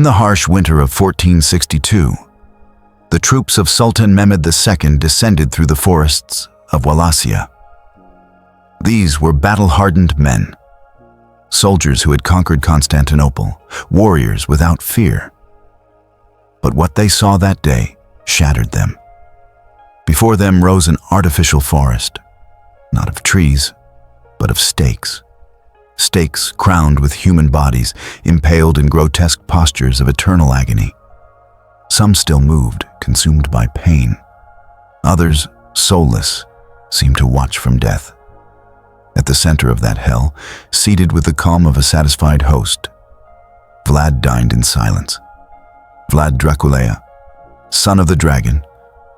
In the harsh winter of 1462, the troops of Sultan Mehmed II descended through the forests of Wallachia. These were battle-hardened men, soldiers who had conquered Constantinople, warriors without fear. But what they saw that day shattered them. Before them rose an artificial forest, not of trees, but of stakes. Stakes crowned with human bodies, impaled in grotesque postures of eternal agony. Some still moved, consumed by pain. Others, soulless, seemed to watch from death. At the center of that hell, seated with the calm of a satisfied host, Vlad dined in silence. Vlad Dracula, son of the dragon,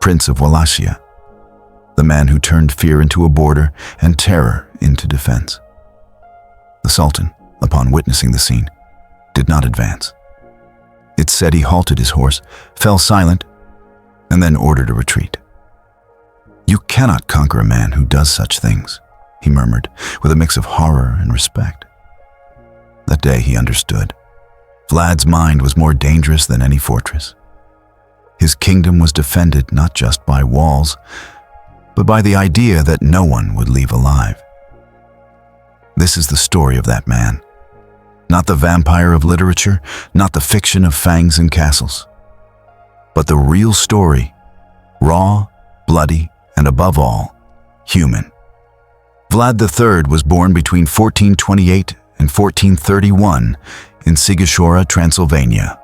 Prince of Wallachia, the man who turned fear into a border and terror into defense. The Sultan, upon witnessing the scene, did not advance. It said he halted his horse, fell silent, and then ordered a retreat. "You cannot conquer a man who does such things," he murmured, with a mix of horror and respect. That day he understood. Vlad's mind was more dangerous than any fortress. His kingdom was defended not just by walls, but by the idea that no one would leave alive. This is the story of that man. Not the vampire of literature, not the fiction of fangs and castles, but the real story, raw, bloody, and above all, human. Vlad III was born between 1428 and 1431 in Sighișoara, Transylvania.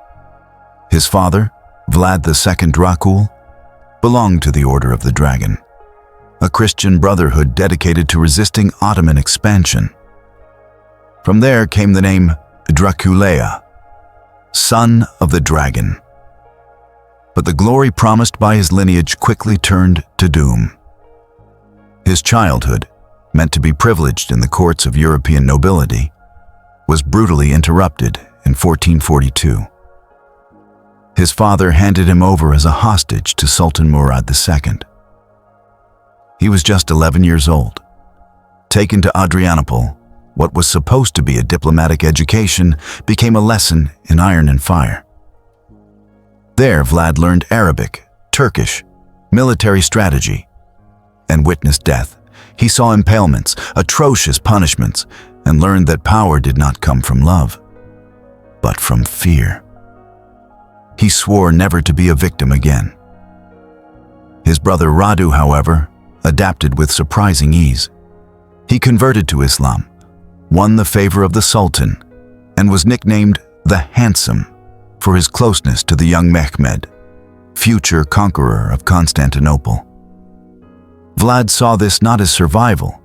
His father, Vlad II Dracula, belonged to the Order of the Dragon, a Christian brotherhood dedicated to resisting Ottoman expansion. From there came the name Dracula, son of the dragon. But the glory promised by his lineage quickly turned to doom. His childhood, meant to be privileged in the courts of European nobility, was brutally interrupted in 1442. His father handed him over as a hostage to Sultan Murad II. He was just 11 years old. Taken to Adrianople, what was supposed to be a diplomatic education became a lesson in iron and fire. There, Vlad learned Arabic, Turkish, military strategy, and witnessed death. He saw impalements, atrocious punishments, and learned that power did not come from love, but from fear. He swore never to be a victim again. His brother Radu, however, adapted with surprising ease. He converted to Islam, won the favor of the Sultan, and was nicknamed the Handsome for his closeness to the young Mehmed, future conqueror of Constantinople. Vlad saw this not as survival,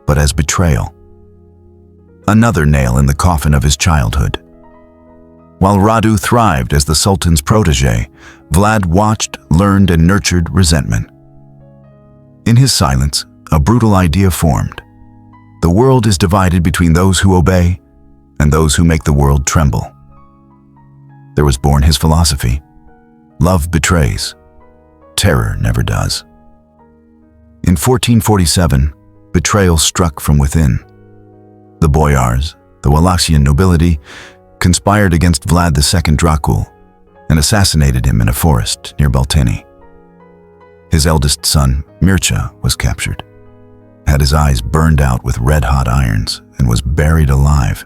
but as betrayal. Another nail in the coffin of his childhood. While Radu thrived as the Sultan's protege, Vlad watched, learned, and nurtured resentment. In his silence, a brutal idea formed. The world is divided between those who obey and those who make the world tremble. There was born his philosophy. Love betrays. Terror never does. In 1447, betrayal struck from within. The boyars, the Wallachian nobility, conspired against Vlad II Dracula and assassinated him in a forest near Baltini. His eldest son, Mircea, was captured, had his eyes burned out with red-hot irons, and was buried alive.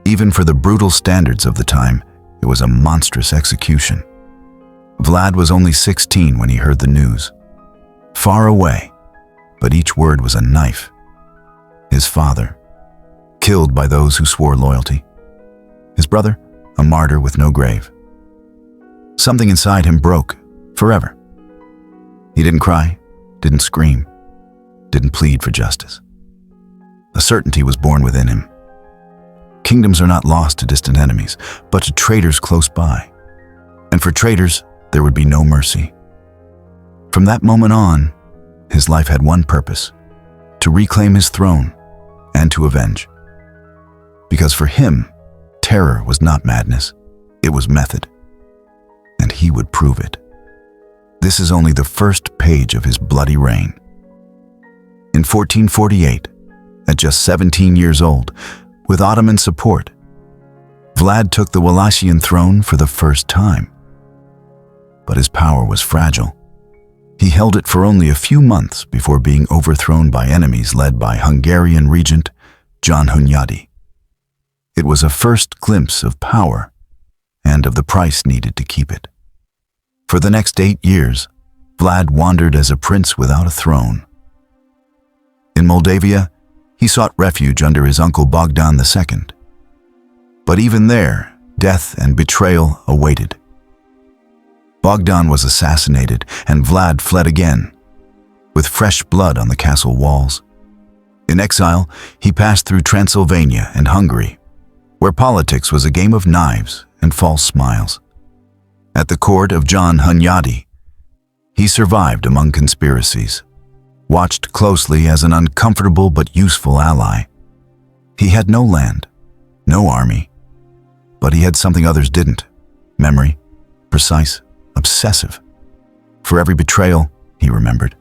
Even for the brutal standards of the time, it was a monstrous execution. Vlad was only 16 when he heard the news. Far away, but each word was a knife. His father, killed by those who swore loyalty. His brother, a martyr with no grave. Something inside him broke, forever. He didn't cry, didn't scream, didn't plead for justice. A certainty was born within him. Kingdoms are not lost to distant enemies, but to traitors close by. And for traitors, there would be no mercy. From that moment on, his life had one purpose: to reclaim his throne and to avenge. Because for him, terror was not madness, it was method. And he would prove it. This is only the first page of his bloody reign. In 1448, at just 17 years old, with Ottoman support, Vlad took the Wallachian throne for the first time. But his power was fragile. He held it for only a few months before being overthrown by enemies led by Hungarian regent John Hunyadi. It was a first glimpse of power and of the price needed to keep it. For the next 8 years, Vlad wandered as a prince without a throne. In Moldavia, he sought refuge under his uncle Bogdan II. But even there, death and betrayal awaited. Bogdan was assassinated, and Vlad fled again, with fresh blood on the castle walls. In exile, he passed through Transylvania and Hungary, where politics was a game of knives and false smiles. At the court of John Hunyadi, he survived among conspiracies, watched closely as an uncomfortable but useful ally. He had no land, no army, but he had something others didn't: memory, precise, obsessive. For every betrayal, he remembered.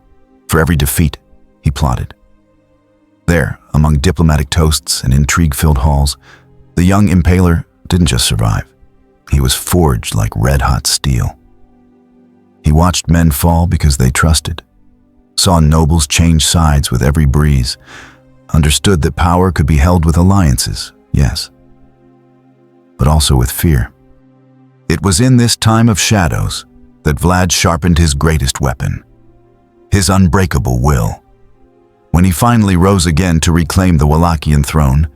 For every defeat, he plotted. There, among diplomatic toasts and intrigue-filled halls, the young impaler didn't just survive. He was forged like red-hot steel. He watched men fall because they trusted, saw nobles change sides with every breeze, understood that power could be held with alliances, yes, but also with fear. It was in this time of shadows that Vlad sharpened his greatest weapon, his unbreakable will. When he finally rose again to reclaim the Wallachian throne,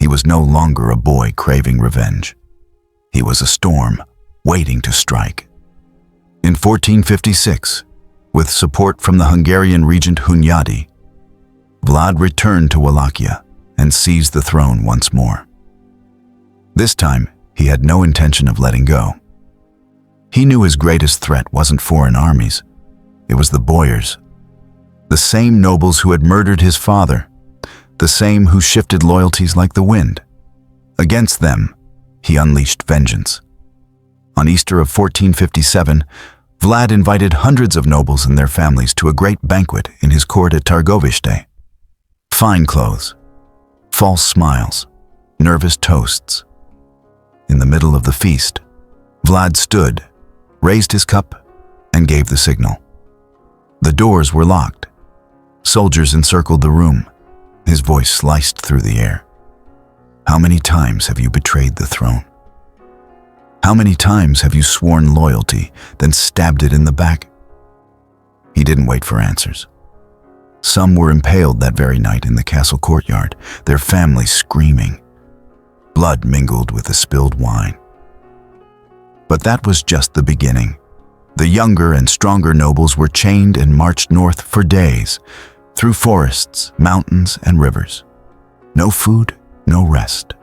he was no longer a boy craving revenge. He was a storm waiting to strike. In 1456, with support from the Hungarian regent Hunyadi, Vlad returned to Wallachia and seized the throne once more. This time, he had no intention of letting go. He knew his greatest threat wasn't foreign armies. It was the boyars, the same nobles who had murdered his father, the same who shifted loyalties like the wind. Against them, he unleashed vengeance. On Easter of 1457, Vlad invited hundreds of nobles and their families to a great banquet in his court at Targoviste. Fine clothes, false smiles, nervous toasts. In the middle of the feast, Vlad stood, raised his cup, and gave the signal. The doors were locked. Soldiers encircled the room. His voice sliced through the air. How many times have you betrayed the throne? How many times have you sworn loyalty, then stabbed it in the back? He didn't wait for answers. Some were impaled that very night in the castle courtyard, their families screaming. Blood mingled with the spilled wine. But that was just the beginning. The younger and stronger nobles were chained and marched north for days, through forests, mountains, and rivers. No food, no rest.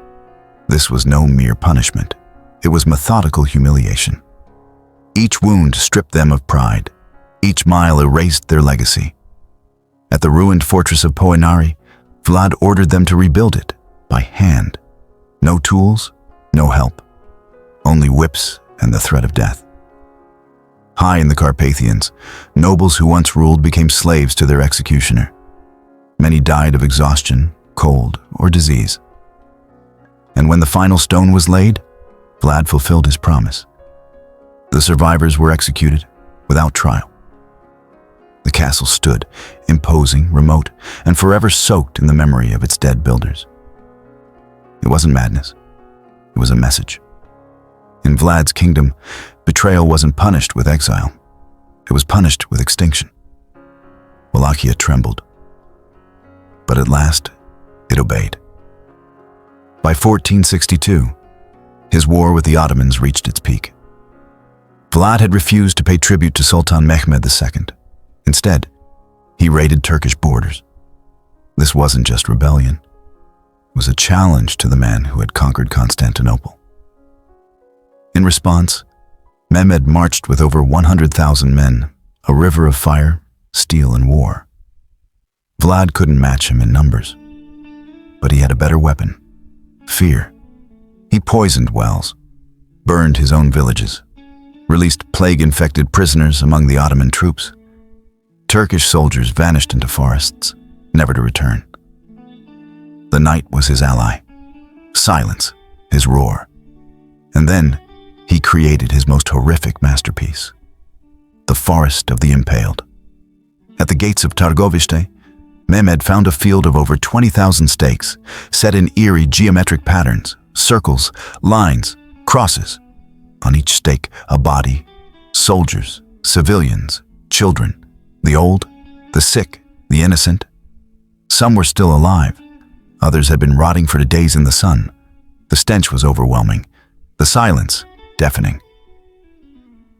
This was no mere punishment. It was methodical humiliation. Each wound stripped them of pride. Each mile erased their legacy. At the ruined fortress of Poenari, Vlad ordered them to rebuild it by hand. No tools, no help. Only whips and the threat of death. High in the Carpathians, nobles who once ruled became slaves to their executioner. Many died of exhaustion, cold, or disease. And when the final stone was laid, Vlad fulfilled his promise. The survivors were executed without trial. The castle stood, imposing, remote, and forever soaked in the memory of its dead builders. It wasn't madness. It was a message. In Vlad's kingdom, betrayal wasn't punished with exile. It was punished with extinction. Wallachia trembled. But at last, it obeyed. By 1462, his war with the Ottomans reached its peak. Vlad had refused to pay tribute to Sultan Mehmed II. Instead, he raided Turkish borders. This wasn't just rebellion. It was a challenge to the man who had conquered Constantinople. In response, Mehmed marched with over 100,000 men, a river of fire, steel, and war. Vlad couldn't match him in numbers, but he had a better weapon: fear. He poisoned wells, burned his own villages, released plague-infected prisoners among the Ottoman troops. Turkish soldiers vanished into forests, never to return. The night was his ally, silence his roar. And then he created his most horrific masterpiece, the Forest of the Impaled. At the gates of Târgoviște, Mehmed found a field of over 20,000 stakes, set in eerie geometric patterns, circles, lines, crosses. On each stake, a body, soldiers, civilians, children, the old, the sick, the innocent. Some were still alive. Others had been rotting for days in the sun. The stench was overwhelming, the silence deafening.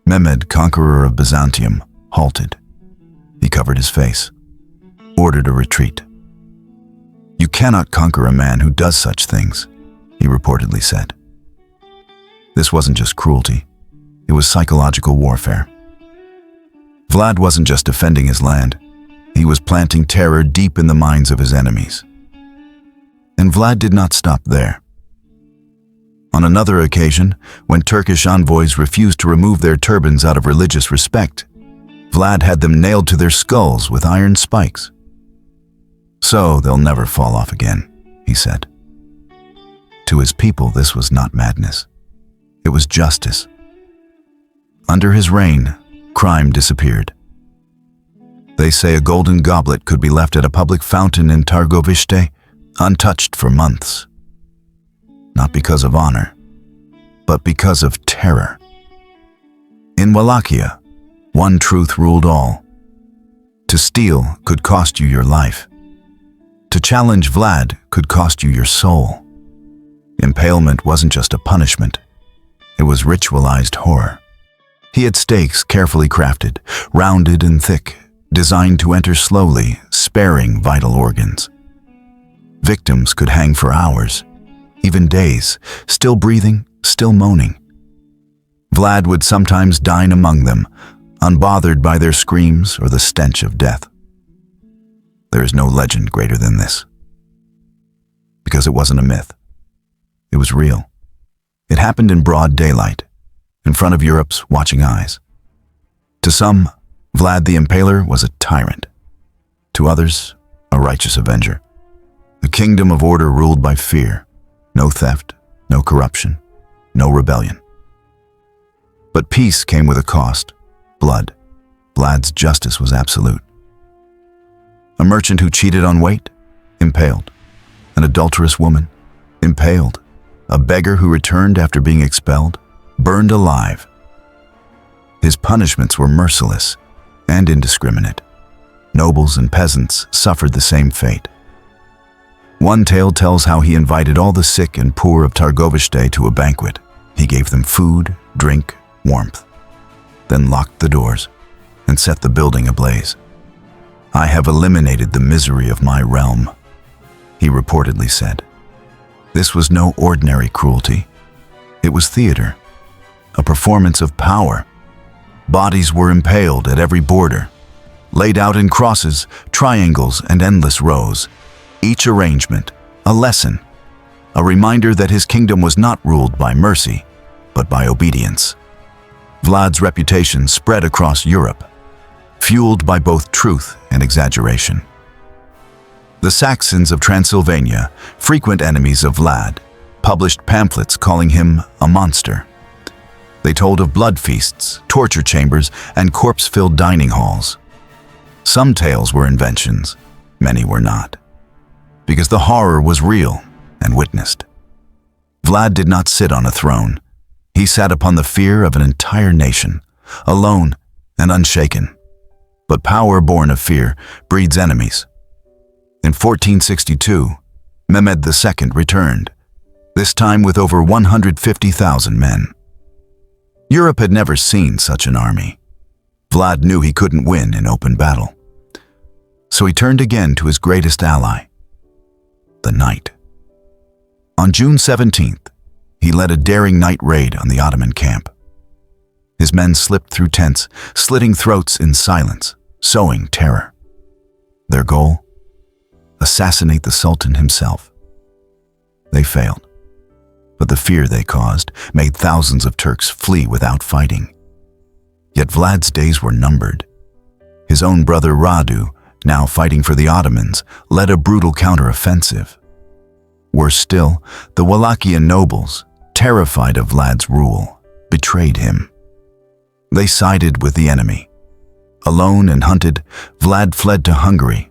Mehmed, conqueror of Byzantium, halted. He covered his face, ordered a retreat. "You cannot conquer a man who does such things," he reportedly said. This wasn't just cruelty, it was psychological warfare. Vlad wasn't just defending his land, he was planting terror deep in the minds of his enemies. And Vlad did not stop there. On another occasion, when Turkish envoys refused to remove their turbans out of religious respect, Vlad had them nailed to their skulls with iron spikes. "So they'll never fall off again," he said. To his people, this was not madness. It was justice. Under his reign, crime disappeared. They say a golden goblet could be left at a public fountain in Târgoviște untouched for months. Not because of honor, but because of terror. In Wallachia, one truth ruled all. To steal could cost you your life. To challenge Vlad could cost you your soul. Impalement wasn't just a punishment. It was ritualized horror. He had stakes carefully crafted, rounded and thick, designed to enter slowly, sparing vital organs. Victims could hang for hours, even days, still breathing, still moaning. Vlad would sometimes dine among them, unbothered by their screams or the stench of death. There is no legend greater than this. Because it wasn't a myth. It was real. It happened in broad daylight, in front of Europe's watching eyes. To some, Vlad the Impaler was a tyrant. To others, a righteous avenger. A kingdom of order ruled by fear. No theft, no corruption, no rebellion. But peace came with a cost. Blood. Vlad's justice was absolute. A merchant who cheated on weight? Impaled. An adulterous woman? Impaled. A beggar who returned after being expelled? Burned alive. His punishments were merciless and indiscriminate. Nobles and peasants suffered the same fate. One tale tells how he invited all the sick and poor of Târgoviște to a banquet. He gave them food, drink, warmth, then locked the doors and set the building ablaze. "I have eliminated the misery of my realm," he reportedly said. This was no ordinary cruelty. It was theater, a performance of power. Bodies were impaled at every border, laid out in crosses, triangles, and endless rows. Each arrangement, a lesson, a reminder that his kingdom was not ruled by mercy, but by obedience. Vlad's reputation spread across Europe, fueled by both truth and exaggeration. The Saxons of Transylvania, frequent enemies of Vlad, published pamphlets calling him a monster. They told of blood feasts, torture chambers, and corpse-filled dining halls. Some tales were inventions, many were not, because the horror was real and witnessed. Vlad did not sit on a throne. He sat upon the fear of an entire nation, alone and unshaken. But power born of fear breeds enemies. In 1462, Mehmed II returned, this time with over 150,000 men. Europe had never seen such an army. Vlad knew he couldn't win in open battle. So he turned again to his greatest ally, the night. On June 17th, he led a daring night raid on the Ottoman camp. His men slipped through tents, slitting throats in silence, sowing terror. Their goal? Assassinate the Sultan himself. They failed, but the fear they caused made thousands of Turks flee without fighting. Yet Vlad's days were numbered. His own brother Radu, now fighting for the Ottomans, led a brutal counter-offensive. Worse still, the Wallachian nobles, terrified of Vlad's rule, betrayed him. They sided with the enemy. Alone and hunted, Vlad fled to Hungary.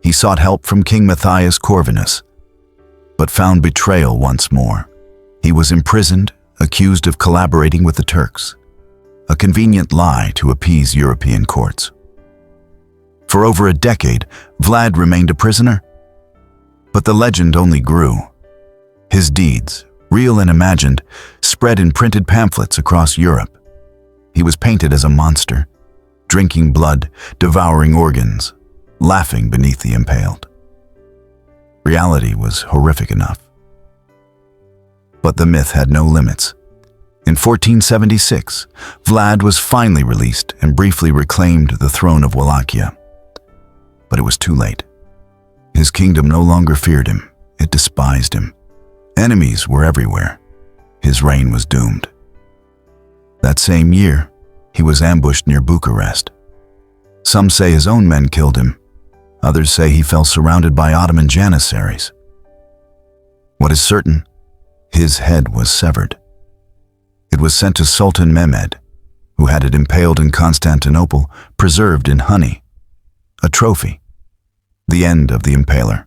He sought help from King Matthias Corvinus, but found betrayal once more. He was imprisoned, accused of collaborating with the Turks, a convenient lie to appease European courts. For over a decade, Vlad remained a prisoner. But the legend only grew. His deeds, real and imagined, spread in printed pamphlets across Europe. He was painted as a monster, drinking blood, devouring organs, laughing beneath the impaled. Reality was horrific enough. But the myth had no limits. In 1476, Vlad was finally released and briefly reclaimed the throne of Wallachia. But it was too late. His kingdom no longer feared him, it despised him. Enemies were everywhere. His reign was doomed. That same year, he was ambushed near Bucharest. Some say his own men killed him. Others say he fell surrounded by Ottoman janissaries. What is certain, his head was severed. It was sent to Sultan Mehmed, who had it impaled in Constantinople, preserved in honey. A trophy. The end of the impaler.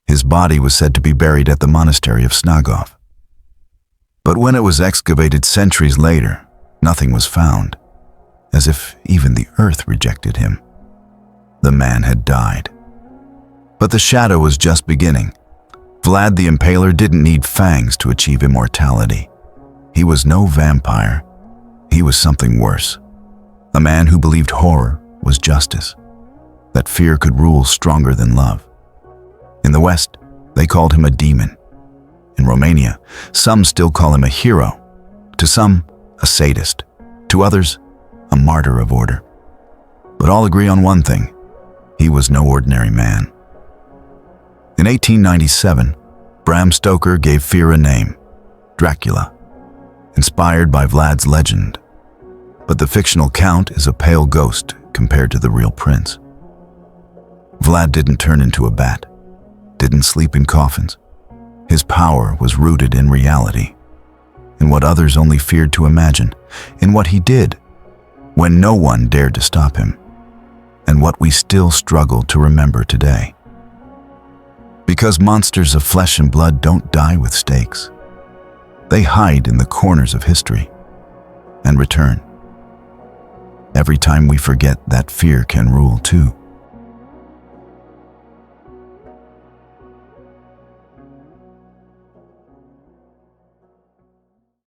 His body was said to be buried at the monastery of Snagov. But when it was excavated centuries later, nothing was found, as if even the earth rejected him. The man had died. But the shadow was just beginning. Vlad the Impaler didn't need fangs to achieve immortality. He was no vampire. He was something worse. A man who believed horror was justice, that fear could rule stronger than love. In the West, they called him a demon. In Romania, some still call him a hero. To some, a sadist. To others, a martyr of order. But all agree on one thing: he was no ordinary man. In 1897, Bram Stoker gave fear a name: Dracula, inspired by Vlad's legend. But the fictional count is a pale ghost compared to the real prince. Vlad didn't turn into a bat, didn't sleep in coffins. His power was rooted in reality, in what others only feared to imagine, in what he did when no one dared to stop him, and what we still struggle to remember today. Because monsters of flesh and blood don't die with stakes. They hide in the corners of history and return. Every time we forget that fear can rule too.